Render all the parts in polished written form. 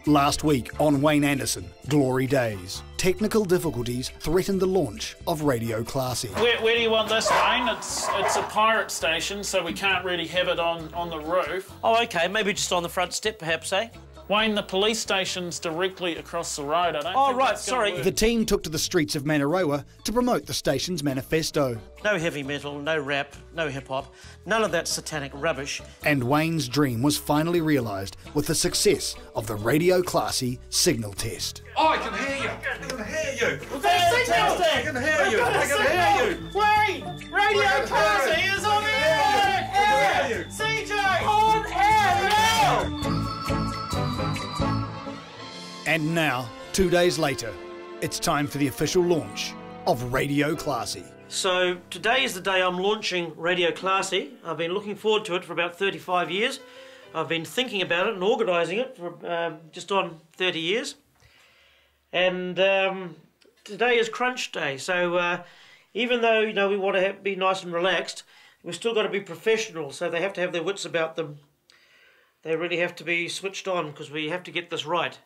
Last week on Wayne Anderson, Glory Days. Technical difficulties threatened the launch of Radio Classy. Where do you want this, Wayne? It's a pirate station, so we can't really have it on the roof. Oh, OK, maybe just on the front step, perhaps, eh? Wayne, the police station's directly across the road. I don't Oh, think right, that's gonna sorry. work. The team took to the streets of Manaroa to promote the station's manifesto. No heavy metal, no rap, no hip-hop, none of that satanic rubbish. And Wayne's dream was finally realised with the success of the Radio Classy signal test. Oh, I can hear you! I can hear you! Fantastic! I can hear you! I can hear you! Wayne! Radio Classy is on air! CJ! On air now! And now, 2 days later, it's time for the official launch of Radio Classy. So today is the day I'm launching Radio Classy. I've been looking forward to it for about 35 years. I've been thinking about it and organising it for just on 30 years. And today is crunch day, so even though, you know, we want to be nice and relaxed, we've still got to be professional, so they have to have their wits about them. They really have to be switched on, because we have to get this right,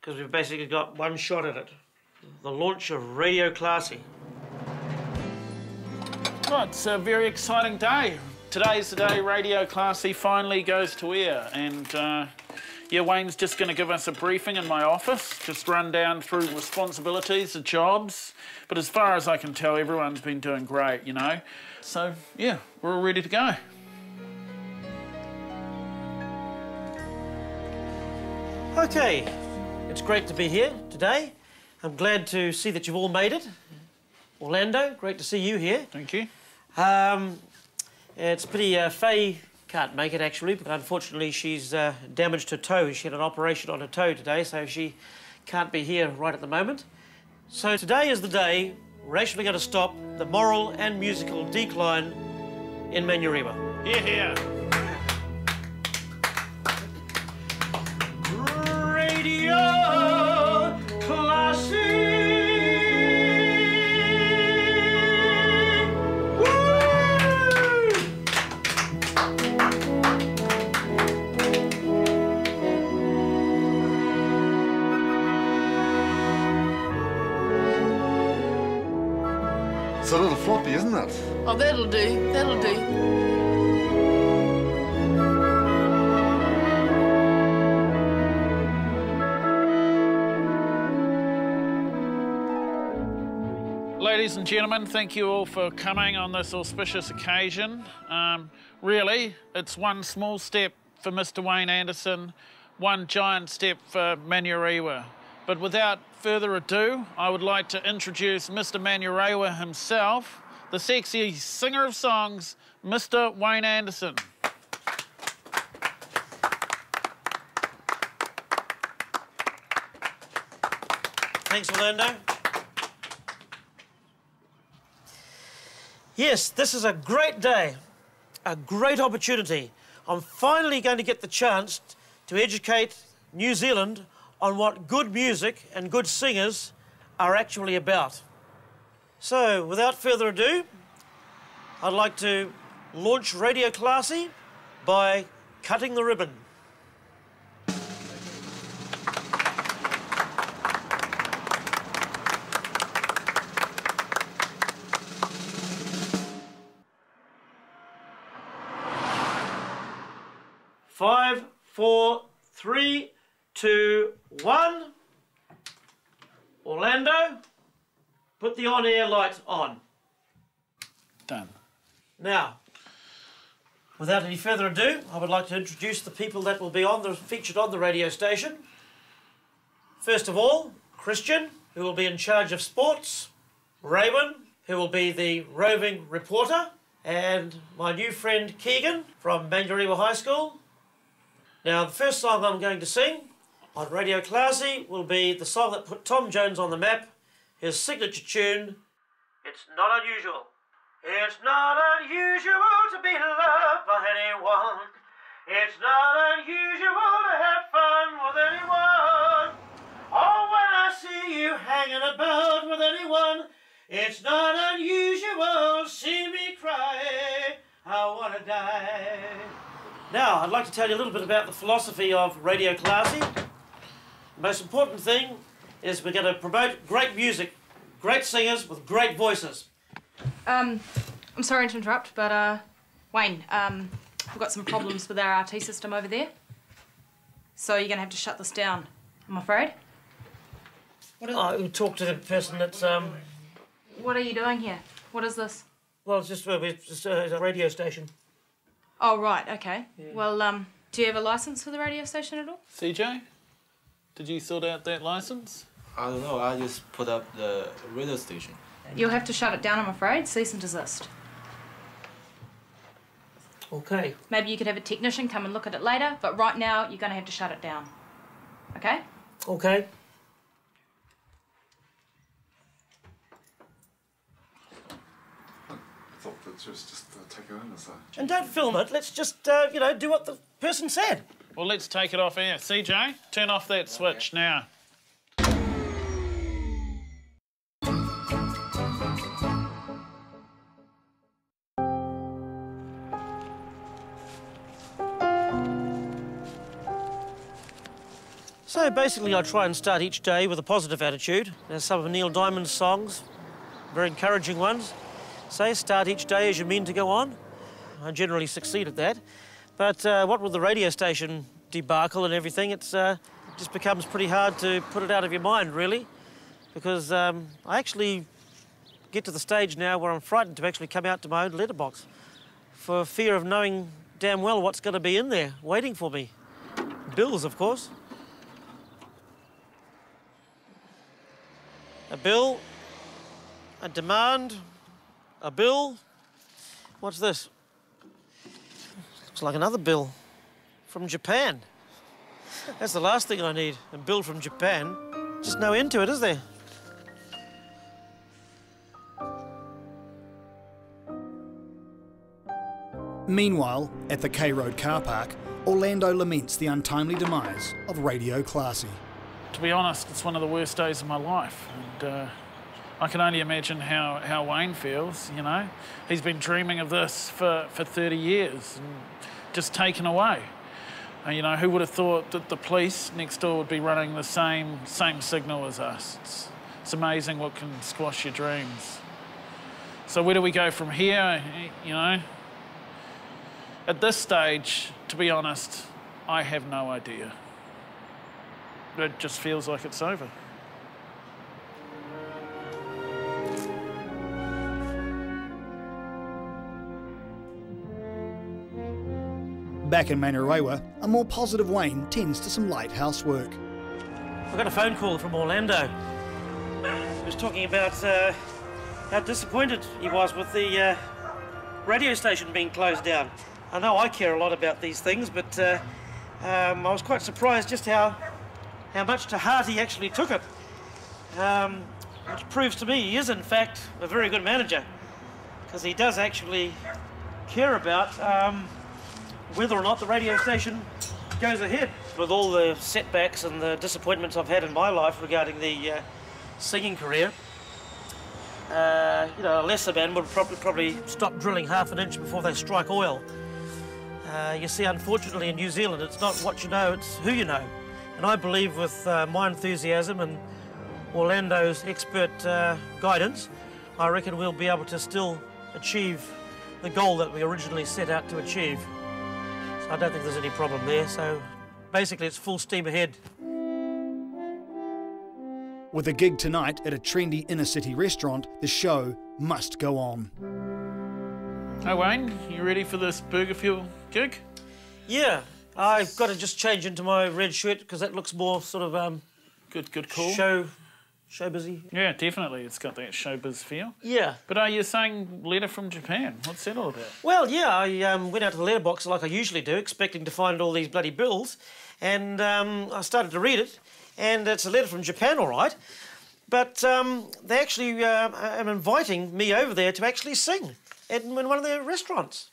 because we've basically got one shot at it. The launch of Radio Classy. Well, it's a very exciting day. Today's the day Radio Classy finally goes to air, and yeah, Wayne's just going to give us a briefing in my office, just run down through responsibilities, the jobs, but as far as I can tell, everyone's been doing great, you know. So, yeah, we're all ready to go. Okay, it's great to be here today. I'm glad to see that you've all made it. Orlando, great to see you here. Thank you. It's pretty, Faye can't make it actually, but unfortunately she's damaged her toe. She had an operation on her toe today, so she can't be here right at the moment. So today is the day we're actually going to stop the moral and musical decline in Manurewa. Here, here. Radio Classy. It's a little floppy, isn't it? Oh, that'll do, that'll do. Ladies and gentlemen, thank you all for coming on this auspicious occasion. Really, it's one small step for Mr. Wayne Anderson, one giant step for Manurewa. But without further ado, I would like to introduce Mr. Manurewa himself, the sexy singer of songs, Mr. Wayne Anderson. Thanks, Orlando. Yes, this is a great day, a great opportunity. I'm finally going to get the chance to educate New Zealand on what good music and good singers are actually about. So, without further ado, I'd like to launch Radio Classy by cutting the ribbon. Five, four, three, two, one. Orlando, put the on-air light on. Done. Now, without any further ado, I would like to introduce the people that will be featured on the radio station. First of all, Christian, who will be in charge of sports. Raywin, who will be the roving reporter. And my new friend Keegan from Manurewa High School. Now, the first song I'm going to sing on Radio Classy will be the song that put Tom Jones on the map, his signature tune, It's Not Unusual. It's not unusual to be loved by anyone. It's not unusual to have fun with anyone. Oh, when I see you hanging about with anyone, it's not unusual. See me cry, I want to die. Now, I'd like to tell you a little bit about the philosophy of Radio Classy. The most important thing is we're going to promote great music, great singers with great voices. I'm sorry to interrupt, but Wayne, we've got some problems with our RT system over there. So you're going to have to shut this down, I'm afraid. We'll talk to the person that's... What are you doing here? What is this? Well, it's just a radio station. Oh, right, okay. Yeah. Well, do you have a licence for the radio station at all? CJ, did you sort out that licence? I don't know, I just put up the radio station. You'll have to shut it down, I'm afraid. Cease and desist. Okay. Maybe you could have a technician come and look at it later, but right now you're going to have to shut it down. Okay? Okay. I thought that she was just taking in as And don't film it. Let's just, you know, do what the person said. Well, let's take it off air. CJ, turn off that switch now. So basically I try and start each day with a positive attitude. There's some of Neil Diamond's songs, very encouraging ones. Say, start each day as you mean to go on. I generally succeed at that. But what with the radio station debacle and everything, it just becomes pretty hard to put it out of your mind, really. Because I actually get to the stage now where I'm frightened to actually come out to my own letterbox for fear of knowing damn well what's going to be in there waiting for me. Bills, of course. A bill, a demand, a bill. What's this? Looks like another bill from Japan. That's the last thing I need, a bill from Japan. Just no end to it, is there? Meanwhile, at the K Road car park, Orlando laments the untimely demise of Radio Classy. To be honest, it's one of the worst days of my life. And I can only imagine how Wayne feels, you know. He's been dreaming of this for 30 years and just taken away. And, you know, who would have thought that the police next door would be running the same signal as us? It's amazing what can squash your dreams. So where do we go from here, you know? At this stage, to be honest, I have no idea. It just feels like it's over. Back in Manurewa, a more positive Wayne tends to some light housework. I got a phone call from Orlando. He was talking about how disappointed he was with the radio station being closed down. I know I care a lot about these things, but I was quite surprised just how much to heart he actually took it. Which proves to me he is, in fact, a very good manager, because he does actually care about whether or not the radio station goes ahead. With all the setbacks and the disappointments I've had in my life regarding the singing career, you know, a lesser band would probably stop drilling half an inch before they strike oil. You see, unfortunately, in New Zealand, it's not what you know, it's who you know. And I believe with my enthusiasm and Orlando's expert guidance, I reckon we'll be able to still achieve the goal that we originally set out to achieve. So I don't think there's any problem there. So basically, it's full steam ahead. With a gig tonight at a trendy inner-city restaurant, the show must go on. Hey Wayne, you ready for this Burger Fuel gig? Yeah, I've got to just change into my red shirt because that looks more sort of Good call. Show busy. Yeah, definitely. It's got that showbiz feel. Yeah. But are you saying letter from Japan? What's that all about? Well, yeah, I went out to the letterbox like I usually do, expecting to find all these bloody bills, and I started to read it, and it's a letter from Japan, all right, but they actually are inviting me over there to actually sing in one of their restaurants.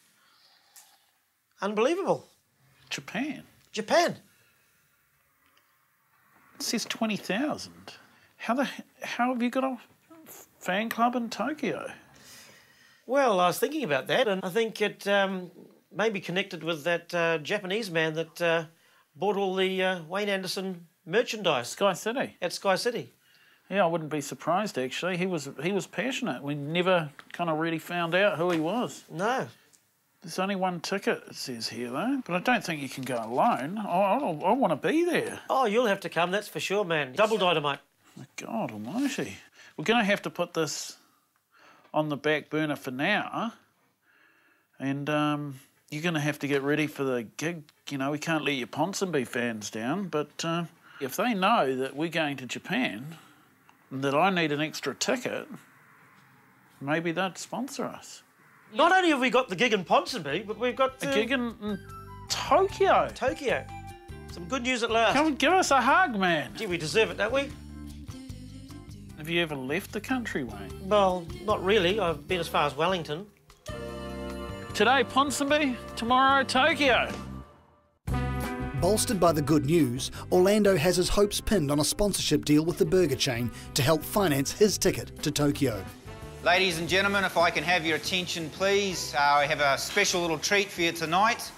Unbelievable. Japan? Japan. It says 20,000. How have you got a fan club in Tokyo? Well, I was thinking about that, and I think it may be connected with that Japanese man that bought all the Wayne Anderson merchandise Sky City. at Sky City. Yeah, I wouldn't be surprised actually. He was passionate. We never kind of really found out who he was. No. There's only one ticket, it says here though. But I don't think you can go alone. I want to be there. Oh, you'll have to come, that's for sure, man. Double dynamite. My God almighty. We're going to have to put this on the back burner for now. And you're going to have to get ready for the gig. You know, we can't let your Ponsonby fans down. But if they know that we're going to Japan and that I need an extra ticket, maybe they'd sponsor us. Not only have we got the gig in Ponsonby, but we've got A gig in Tokyo. Tokyo. Some good news at last. Come and give us a hug, man. Gee, we deserve it, don't we? Have you ever left the country, Wayne? Well, not really. I've been as far as Wellington. Today, Ponsonby. Tomorrow, Tokyo. Bolstered by the good news, Orlando has his hopes pinned on a sponsorship deal with the burger chain to help finance his ticket to Tokyo. Ladies and gentlemen, if I can have your attention, please. I have a special little treat for you tonight.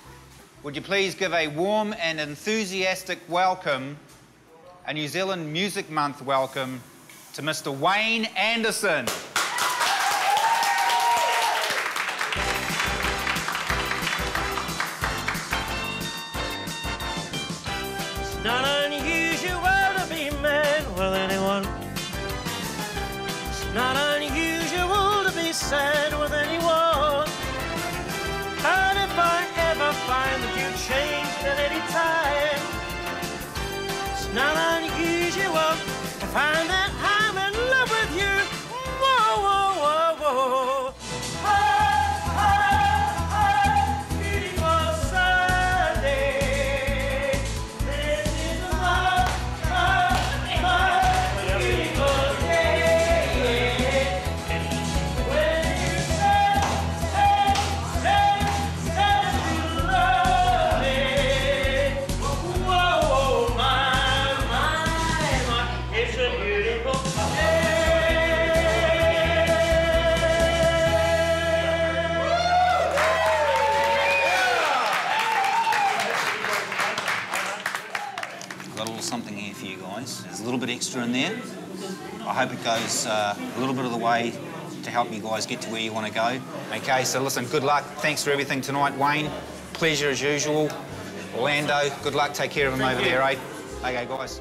Would you please give a warm and enthusiastic welcome, a New Zealand Music Month welcome, to Mr. Wayne Anderson. It's not unusual to be mad with anyone. It's not unusual to be sad with anyone. But if I ever find that you changed at any time, it's not unusual to find that I'm in love with you. Whoa, whoa, whoa, whoa. Beautiful Sunday. This is the beautiful day. When you say you love me. Whoa, my, it's a beautiful Got a little something here for you guys. There's a little bit extra in there. I hope it goes a little bit of the way to help you guys get to where you want to go. Okay, so listen, good luck. Thanks for everything tonight, Wayne. Pleasure as usual. Orlando, good luck. Take care of him over there, eh? Okay, guys.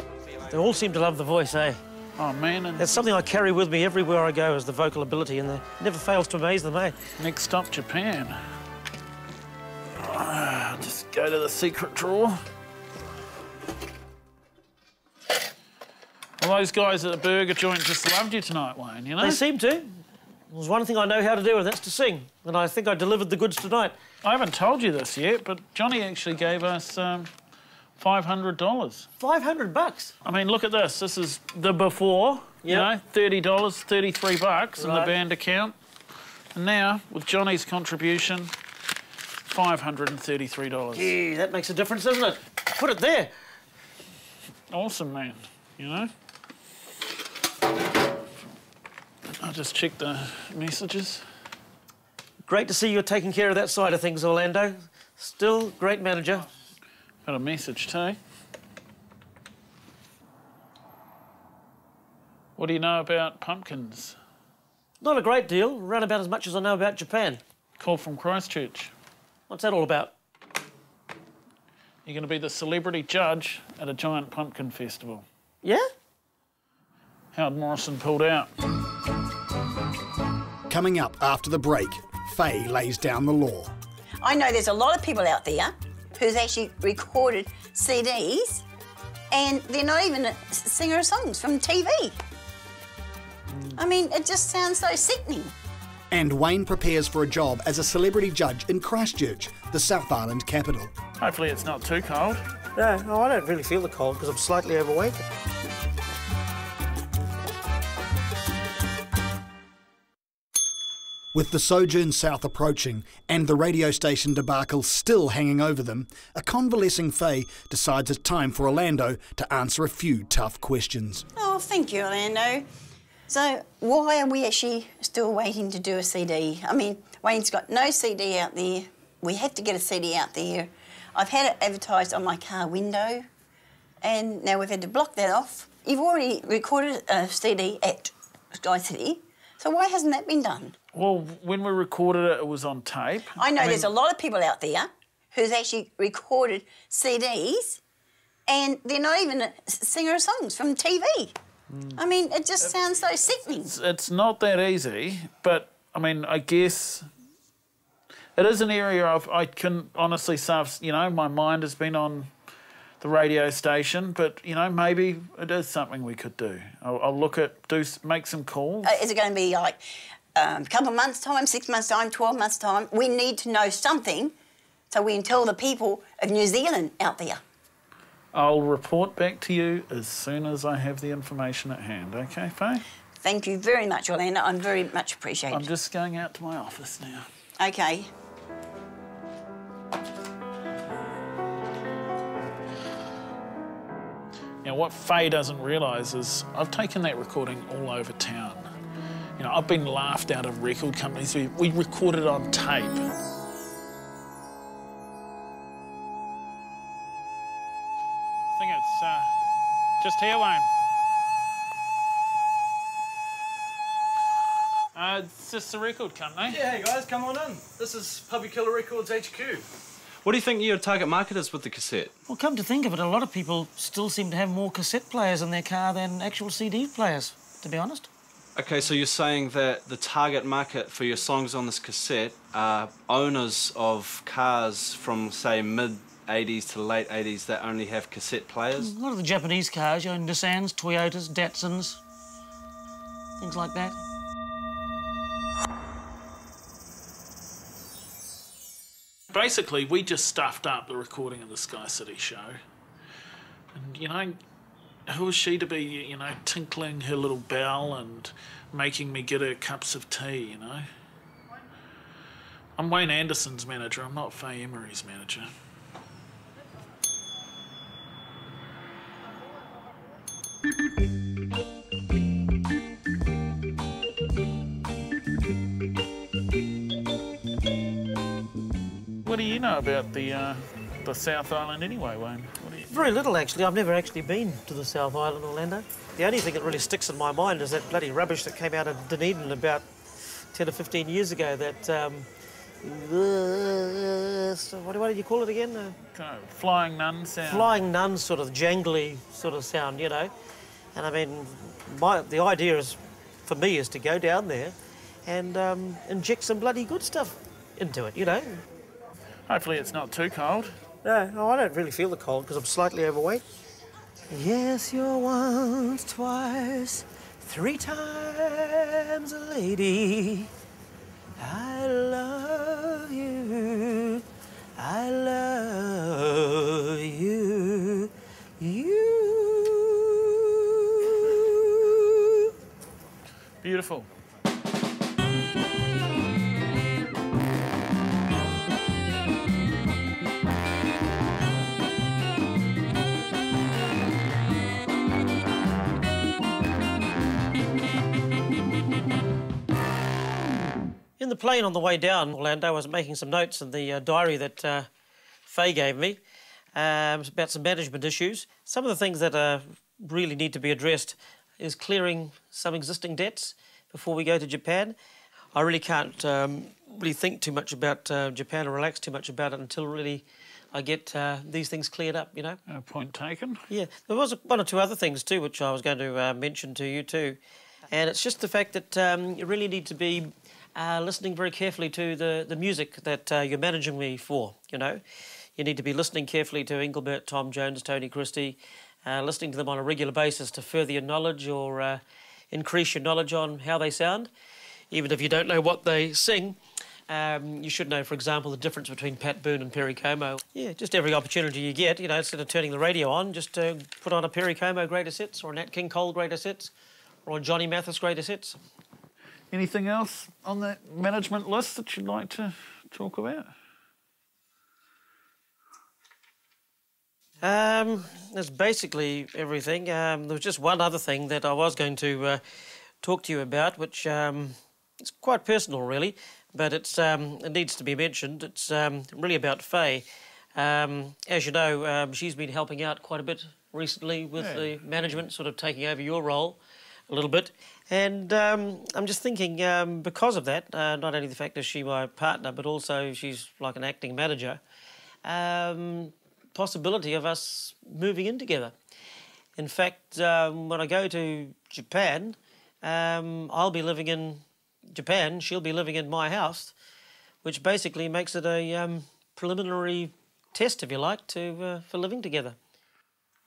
They all seem to love the voice, eh? Oh, man. And That's something I carry with me everywhere I go, is the vocal ability, and it never fails to amaze them, eh? next stop, Japan. Just go to the secret drawer. Well, those guys at the burger joint just loved you tonight, Wayne, you know? They seem to. There's one thing I know how to do, and that's to sing. And I think I delivered the goods tonight. I haven't told you this yet, but Johnny actually gave us $500. $500. I mean, look at this. This is the before, you know, $30, $33 in the band account. And now, with Johnny's contribution, $533. Gee, that makes a difference, doesn't it? Put it there. Awesome, man, you know? I'll just check the messages. Great to see you're taking care of that side of things, Orlando. Still great manager. Got a message too. What do you know about pumpkins? Not a great deal, around about as much as I know about Japan. Call from Christchurch. What's that all about? You're going to be the celebrity judge at a giant pumpkin festival. Yeah? Howard Morrison pulled out. Coming up after the break, Faye lays down the law. I know there's a lot of people out there who's actually recorded CDs and they're not even a singer of songs from TV. I mean, it just sounds so sickening. And Wayne prepares for a job as a celebrity judge in Christchurch, the South Island capital. Hopefully it's not too cold. No, I don't really feel the cold because I'm slightly overweight. With the Sojourn South approaching and the radio station debacle still hanging over them, a convalescing Faye decides it's time for Orlando to answer a few tough questions. Oh, thank you, Orlando. So, why are we actually still waiting to do a CD? I mean, Wayne's got no CD out there. We have to get a CD out there. I've had it advertised on my car window. and now we've had to block that off. You've already recorded a CD at Sky City, so why hasn't that been done? Well, when we recorded it, it was on tape. I know there's a lot of people out there who's actually recorded CDs and they're not even a singer of songs from TV. I mean, it just sounds so sickening. It's not that easy, but, I mean, I guess it is an area I can honestly say, you know, my mind has been on the radio station, but, you know, maybe it is something we could do. I'll look at, make some calls. Is it going to be like a couple of months' time, 6 months' time, 12 months' time? We need to know something so we can tell the people of New Zealand out there. I'll report back to you as soon as I have the information at hand, OK, Faye? Thank you very much, Orlando. I'm very much appreciated. I'm just going out to my office now. OK. Now, what Faye doesn't realise is I've taken that recording all over town. You know, I've been laughed out of record companies. We recorded it on tape. I think it's just here, Wayne. It's just the record company. Yeah, hey guys, come on in. This is Puppy Killer Records HQ. What do you think your target market is with the cassette? Well, come to think of it, a lot of people still seem to have more cassette players in their car than actual CD players, to be honest. Okay, so you're saying that the target market for your songs on this cassette are owners of cars from, say, mid-80s to late 80s that only have cassette players? A lot of the Japanese cars, you know, Nissans, Toyotas, Datsuns, things like that. Basically, we just stuffed up the recording of the Sky City show. And, you know, who was she to be, you know, tinkling her little bell and making me get her cups of tea, you know? I'm Wayne Anderson's manager, I'm not Faye Emery's manager. What do you know about the South Island anyway, Wayne? What do you... Very little, actually. I've never actually been to the South Island, Orlando. The only thing that really sticks in my mind is that bloody rubbish that came out of Dunedin about 10 or 15 years ago, that... what did you call it again? Kind of flying nun sound. Flying nun sort of jangly sort of sound, you know. And I mean, the idea is, for me, is to go down there and inject some bloody good stuff into it, you know. Hopefully it's not too cold. No, I don't really feel the cold because I'm slightly overweight. Yes, you're once, twice, 3 times a lady. I love you. I love you. You. Beautiful. In the plane on the way down, Orlando, I was making some notes in the diary that Faye gave me about some management issues. Some of the things that really need to be addressed is clearing some existing debts before we go to Japan. I really can't really think too much about Japan or relax too much about it until really I get these things cleared up, you know. Point taken. Yeah, there was 1 or 2 other things too which I was going to mention to you too. And it's just the fact that you really need to be listening very carefully to the music that you're managing me for, you know. You need to be listening carefully to Engelbert, Tom Jones, Tony Christie, listening to them on a regular basis to further your knowledge or increase your knowledge on how they sound. Even if you don't know what they sing, you should know, for example, the difference between Pat Boone and Perry Como. Yeah, just every opportunity you get, you know, instead of turning the radio on, just put on a Perry Como greatest hits or a Nat King Cole greatest hits or a Johnny Mathis greatest hits. Anything else on that management list that you'd like to talk about? That's basically everything. There was just one other thing that I was going to talk to you about, which it's quite personal, really, but it needs to be mentioned. It's really about Faye. As you know, she's been helping out quite a bit recently with the management sort of taking over your role a little bit. And I'm just thinking, because of that, not only the fact that she's my partner, but also she's like an acting manager, possibility of us moving in together. In fact, when I go to Japan, I'll be living in Japan, she'll be living in my house, which basically makes it a preliminary test, if you like, for living together.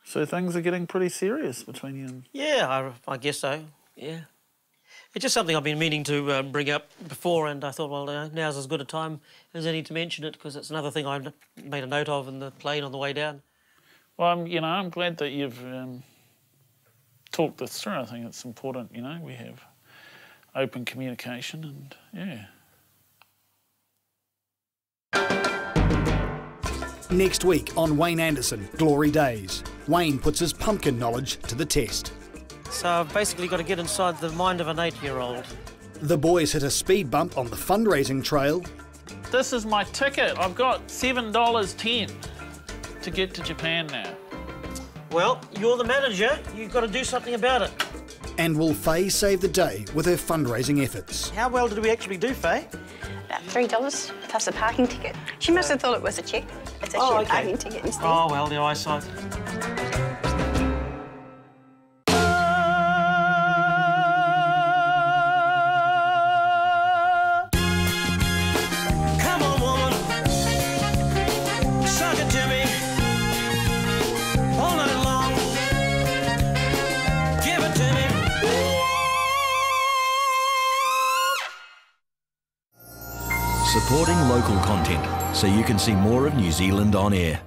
So things are getting pretty serious between you? Yeah, I guess so, yeah. It's just something I've been meaning to bring up before, and I thought, well, now's as good a time as any to mention it, because it's another thing I made a note of in the plane on the way down. Well, you know, I'm glad that you've talked this through. I think it's important, you know, we have open communication and, yeah. Next week on Wayne Anderson, Glory Days, Wayne puts his pumpkin knowledge to the test. So I've basically got to get inside the mind of an 8-year-old. The boys hit a speed bump on the fundraising trail. This is my ticket. I've got $7.10 to get to Japan now. Well, you're the manager. You've got to do something about it. And will Faye save the day with her fundraising efforts? How well did we actually do, Faye? About $3 plus a parking ticket. She must have thought it was a cheque. It's actually a parking ticket instead. Oh, well, the eyesight. Come on, woman. Suck it to me. All night long. Give it to me. Supporting local content so you can see more of New Zealand on air.